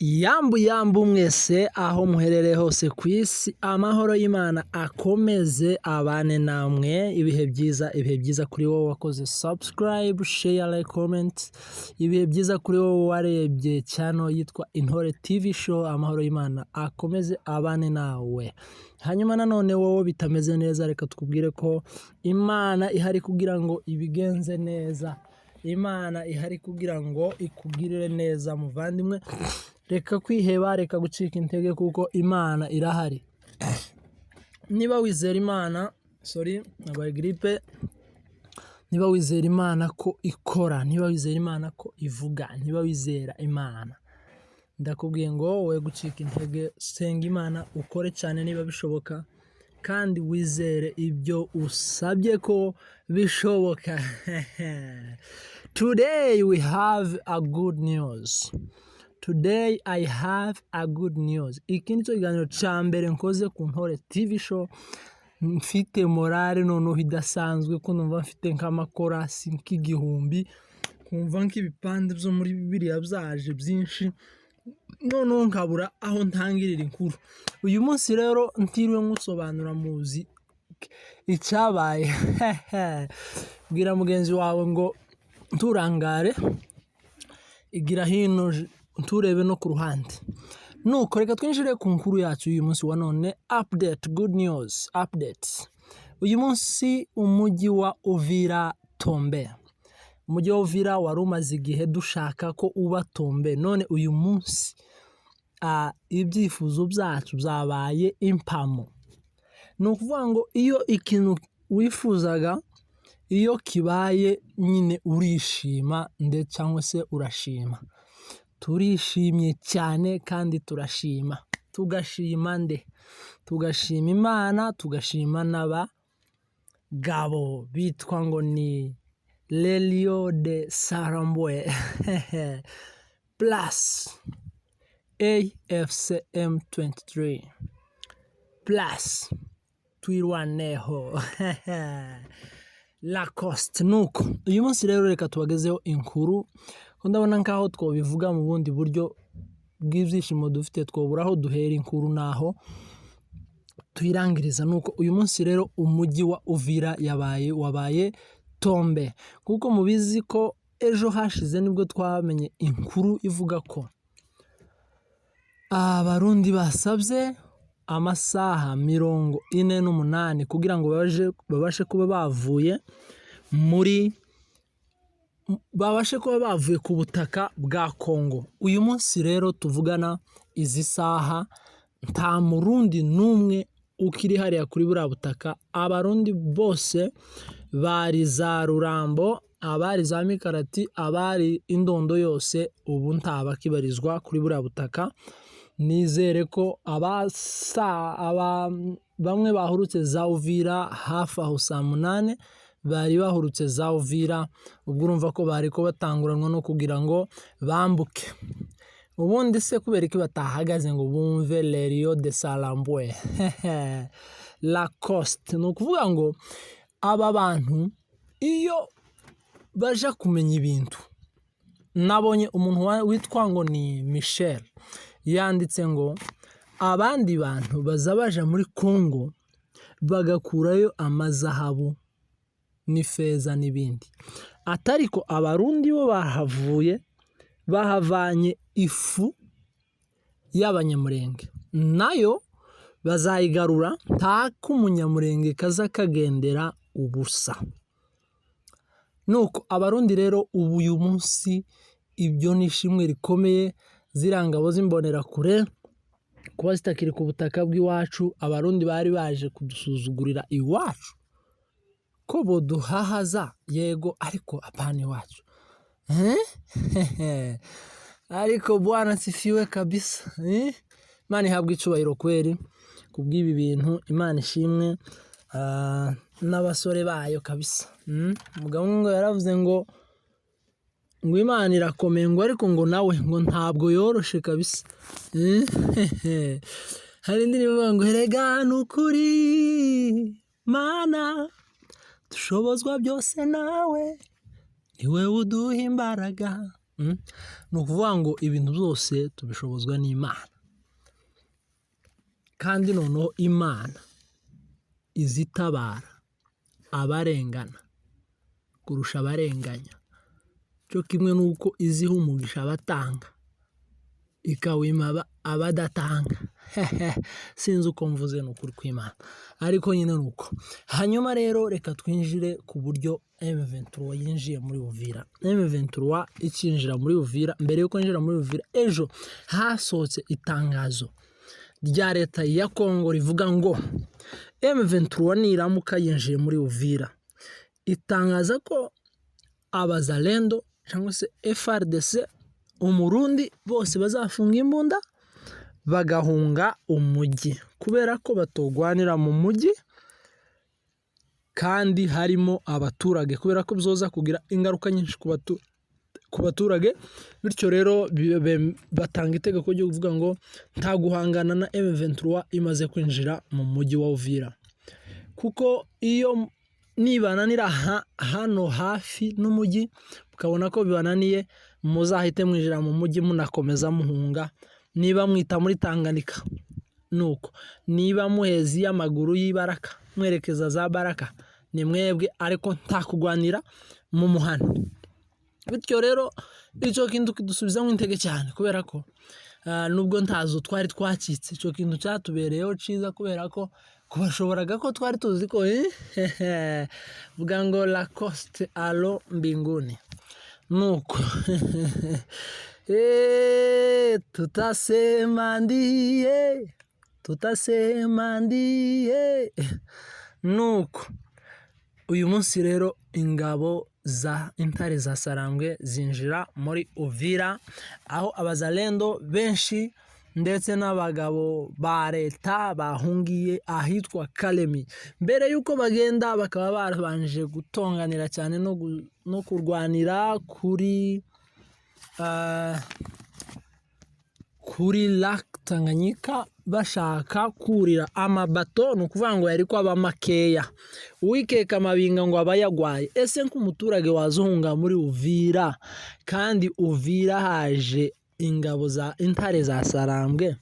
Yambu mwese aho muherereye hose ku isi, amahoro y'Imana akomeze abane namwe. Ibihe byiza kuri wowe wakoze subscribe, share, like, comment. Ibihe byiza kuri wowe warebye channel yitwa Intore TV show. Amahoro y'Imana akomeze abane nawe. Hanyuma nanone wowe bitameze neza, reka tukubwire ko Imana ihari kugira ngo ibigenze neza. Imana ihari kugira ngo ikugirire neza muvandimwe. Reka kwiheba, reka gucika intege kuko Imana irahari. Niba wizera Imana, nabaye gripe. Niba wizera Imana ko ikora, niba wizera Imana ko ivuga, niba wizera Imana, ndakubwiye ngo wowe gucika intege, senga Imana, ukore cyane niba bishoboka, kandi wizere ibyo usabye ko bishoboka. Today we have a good news. Today I have a good news. Iki nicyo kiganiro cya mbere nkoze ku Ntore TV show. Mfite morale noneho idasanzwe, ko numva mfite nk'amakorasi nk'igihumbi, kumva nk'ibipande byo muri Bibiliya byaje byinshi, noneho nkabura aho ntangirira inkuru. Uyu munsi rero ntiriwe nkusobanura muzi icyabaye. Bwira mugenzi wawe ngo nturangare, igira hino nturebe no ku ruhande. Nuko reka twinjire ku nkuru yacu uyu munsi wa none. Update, good news, updates. Uyu munsi umujyi wa Uvira tombe. Umujyi wa Uvira wari umaze igihe dushaka ko uba tombe, none uyu munsi ibyifuzo byacu byabaye impamo. Ni ukuvuga ngo iyo ikintu wifuzaga iyo kibaye nyine urishima ndetse cyangwa se urashima. Turishimye cyane kandi turashima. Tugashima nde? Tugashima Imana, tugashima n'abagabo bitwa ngo ni Lelio de Sarambwe plus AFCM 23 plus twirwaneho Lacoste. Nuko uyu munsi rero reka tubagezeho inkuru. Ndabona nkaho twobivuga mu bundi buryo bw'ibyishimo dufite, twoburaho duhera inkuru naho tuyirangiriza. Nuko uyu munsi rero umujyi wa Uvira wabaye tombe, kuko mubizi ko ejo hashize nibwo twamenye inkuru ivuga ko abarundi basabye amasaha 48 kugira ngo babashe kuba bavuye ku butaka bwa Kongo. Uyu munsi rero tuvugana izi saha nta murundi numwe ukiri hariya kuri buriya butaka. Abarundi bose bari za Rurambo, abari za Mikarati, abari Indondo yose ubu ntabakibarizwa kuri buriya butaka. Nizere ko bamwe bahurutse za Uvira hafi aho saa 8 bari bahurutse za Uvira. Ubwo urumva ko bari ko batanguranwa no kugira ngo bambuke. Ubundi se kubera iki batahagaze ngo bumve Lelio de Sarambwe Lacoste? Ni ukuvuga ngo aba bantu iyo baje kumenya ibintu, nabonye umuntu witwa ngo ni Michel yanditse ngo abandi bantu baza baje muri Kongo bagakurayo amazahabu n'ifeza n'ibindi, atariko abarundi bo bahavanye ifu y'abanyamurenge, nayo bazayigarura nta kumunyamurenge kaza kagendera ubusa. Nuko abarundi rero ubu uyu munsi ibyo nishimwe rikomeye, zirangabo zimbonera kure kuba zitakiri ku butaka bw'iwacu. Abarundi bari baje kudusuzugurira iwacu, ko boduhahaza yego, ariko apana iwacu. Ariko Bwana sifiwe kabisa. Imana ihabwa icubahiro kweri kubw'ibi bintu. Imana ishimwe n'abasore bayo kabisa. Umugabo ngo yaravuze ngo Imana irakomeye, ngo ariko ngo nawe ngo ntabwo yoroshe kabisa. Hari indirimbo ngo erega nukuri Mana dushobozwa byose nawe, niwe uduha imbaraga ni ukuvuga ngo ibintu byose tubishobozwa n'Imana, kandi noneho Imana izitabara abarengana kurusha abarenganya, cyo kimwe n'uko iziha umugisha abatanga ikawima abadatanga. Sinzi uko mvuze ni ukuri kw'Imana, ariko nyine ni uko. Hanyuma rero reka twinjire ku buryo M23 yinjiye muri Uvira. M23 ikinjira muri Uvira, mbere yuko yinjira muri Uvira, ejo hasohotse itangazo rya leta ya Kongo rivuga ngo M23 niramuka yinjiye muri Uvira, itangaza ko abazalendo cyangwa se FARDC, umurundi bose bazafunga imbunda bagahunga umujyi, kubera ko batogwanira mu mujyi kandi harimo abaturage, kubera ko bizoza kugira ingaruka nyinshi ku baturage. Bityo rero batanga itegeko ryo kuvuga ngo nta guhangana na M23 imaze kwinjira mu mujyi wa Uvira, kuko iyo nibananira hano hafi n'umujyi mukabona ko bibananiye, muzahite mwinjira mu mujyi munakomeza muhunga. Niba mwita muri Tanganyika nuko, niba muhezi y'amaguru y'Ibaraka mwerekeza za Baraka ni mwebwe, ariko nta kugwanira mu muhanda. Bityo rero icyo kintu kidusubizamo intege cyane, kubera ko nubwo ntazo twari twacitse, icyo kintu cyatubereyeho cyiza, kubera ko kubashoboraga ko twari tuzi ko vuga ngo la coste alo mbinguni nuko. Tutasema ndiye nuko. Uyu munsi rero ingabo za Intare za Sarambwe zinjira muri Uvira, aho abazalendo benshi ndetse n'abagabo ba leta bahungiye ahitwa Kalemi. Mbere yuko bagenda bakaba barabanje gutonganira cyane no kurwanira kuri Lac Tanganyika, bashaka kurira amabato. Ni ukuvuga ngo yari kwaba makeya, uwikeka amabinga ngo aba yagwaye. Ese nk'umuturage wazuhunga muri Uvira, kandi Uvira haje ingabo za Intare za Sarambwe,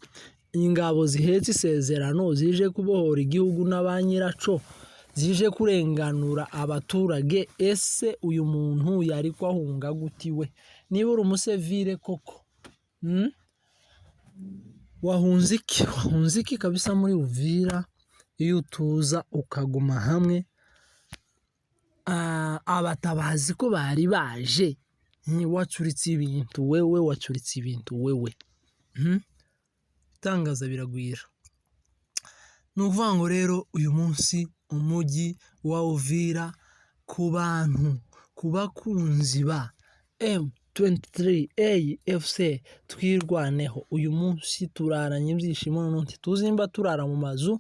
ingabo zihetse isezerano, zije kubohora igihugu n'abanyiraco, zije kurenganura abaturage. Ese uyu muntu yari kwahunga gutiwe? Niba uri umusevire koko, wahunze iki kabisa muri Uvira? Iyo utuza ukaguma hamwe, abatabazi ko bari baje, wacuritse ibintu wewe. Itangaza biragwira. Ni ukuvuga ngo rero uyu munsi umujyi wa Uvira, ku bantu, ku bakunzi ba M23 AFC twirwaneho, uyu munsi turaranye ibyishimo. None tuzi nimba turara mu mazu,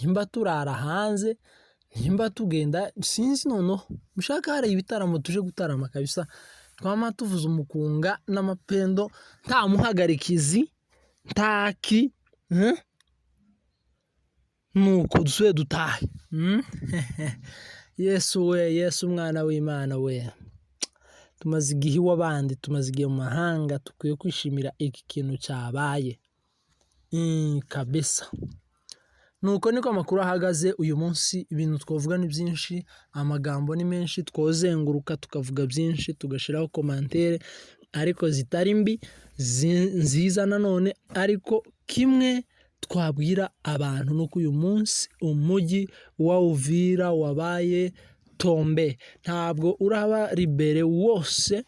nimba turara hanze, nimba tugenda sinzi. Noneho mushaka hari ibitaramo tuje gutarama kabisa, twama tuvuza umukunga n'amapendo, nta muhagarikizi ntaki, nuko dusuye dutahe. Yesu we, Yesu mwana w'Imana we, tumaze igihe iw'abandi, tumaze igihe mu mahanga, tukwiye kwishimira iki kintu cyabaye kabisa. Nuko niko amakuru ahagaze uyu munsi. Ibintu twavuga ni byinshi, amagambo ni menshi, twozenguruka tukavuga byinshi, tugashiraho komantere ariko zitari mbi, nziza nanone. Ariko kimwe twabwira abantu nuko uyu munsi umujyi wa Uvira wabaye tombe. Ntabwo uraba libere wose,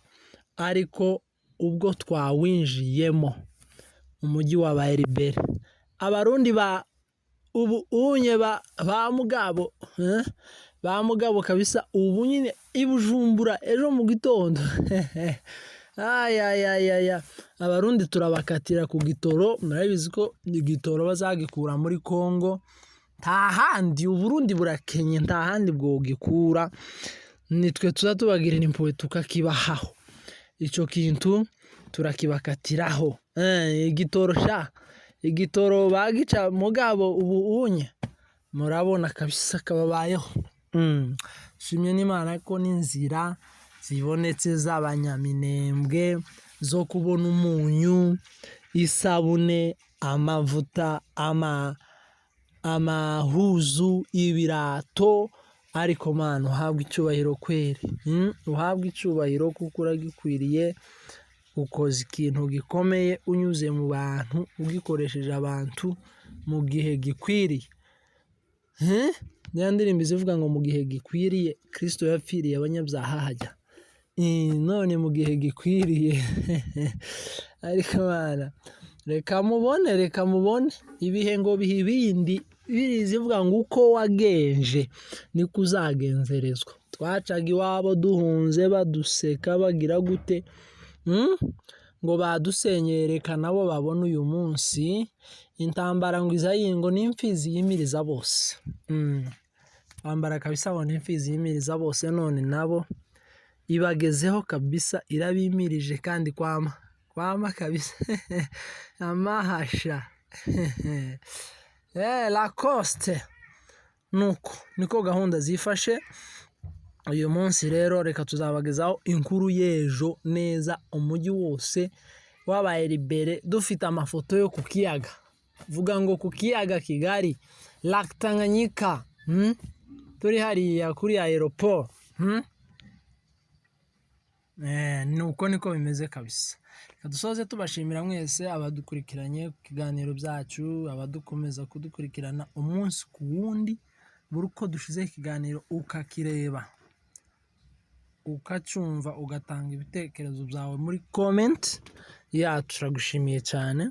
ariko ubwo twawinjiyemo umujyi wabaye libere. Abarundi ubu unye ba mugabo kabisa, ubu nyine ibujumbura ejo mu gitondo. Abarundi turabakatira ku gitoro. Murabizi ko igitoro bazagikura muri Kongo, nta handi. Uburundi burakenye, nta handi bwogikura. Nitwe tuzatubagirira impuhwe tukakibahaho. Icyo kintu turakibakatiraho. Igitoro bagica mugabo ubu unye murabona kabisa kababayeho. Shimye n'Imana ko n'inzira zibonetse z'abanyaminembwe zo kubona umunyu, isabune, amavuta, amahuzu, ibirato. Ariko mana uhabwa icyubahiro kweri, uhabwa icyubahiro kuko uragikwiriye. Ukoze ikintu gikomeye unyuze mu bantu, ugikoresheje abantu mu gihe gikwiriye. Niya ndirimbo ivuga ngo mu gihe gikwiriye Kristo yapfiriye abanyabyaha hajya. None mu gihe gikwiriye ariko mana reka mubone ibihe ngo bihe ibindi. Birizivuga ngo uko wagenje niko uzagenzerezwa. Twacaga iwabo duhunze baduseka bagira gute, ngo badusenyereka nabo babona uyu munsi intambara ngo izayingo n'imfizi yimiriza bose. Ambara kabisa ngo n'imfizi yimiriza bose, none nabo ibagezeho kabisa, irabimirije kandi kwama kabisa amahasha Lacoste. Nuko niko gahunda zifashe uyu munsi. Rero reka tuzabagezaho inkuru y'ejo neza, umujyi wose wabaye libere, dufite amafoto yo ku kiyaga. Vuga ngo ku kiyaga Kigali, Lac Tanganyika, turi hariya kuri aeroport. Nuko niko bimeze kabisa. Dusoze tubashimira mwese abadukurikiranye ku kiganiro byacu, abadukomeza kudukurikirana umunsi ku wundi. Buri uko dushize ikiganiro ukakireba, ukacumva, ugatanga ibitekerezo byawe muri comment. Turagushimiye cyane.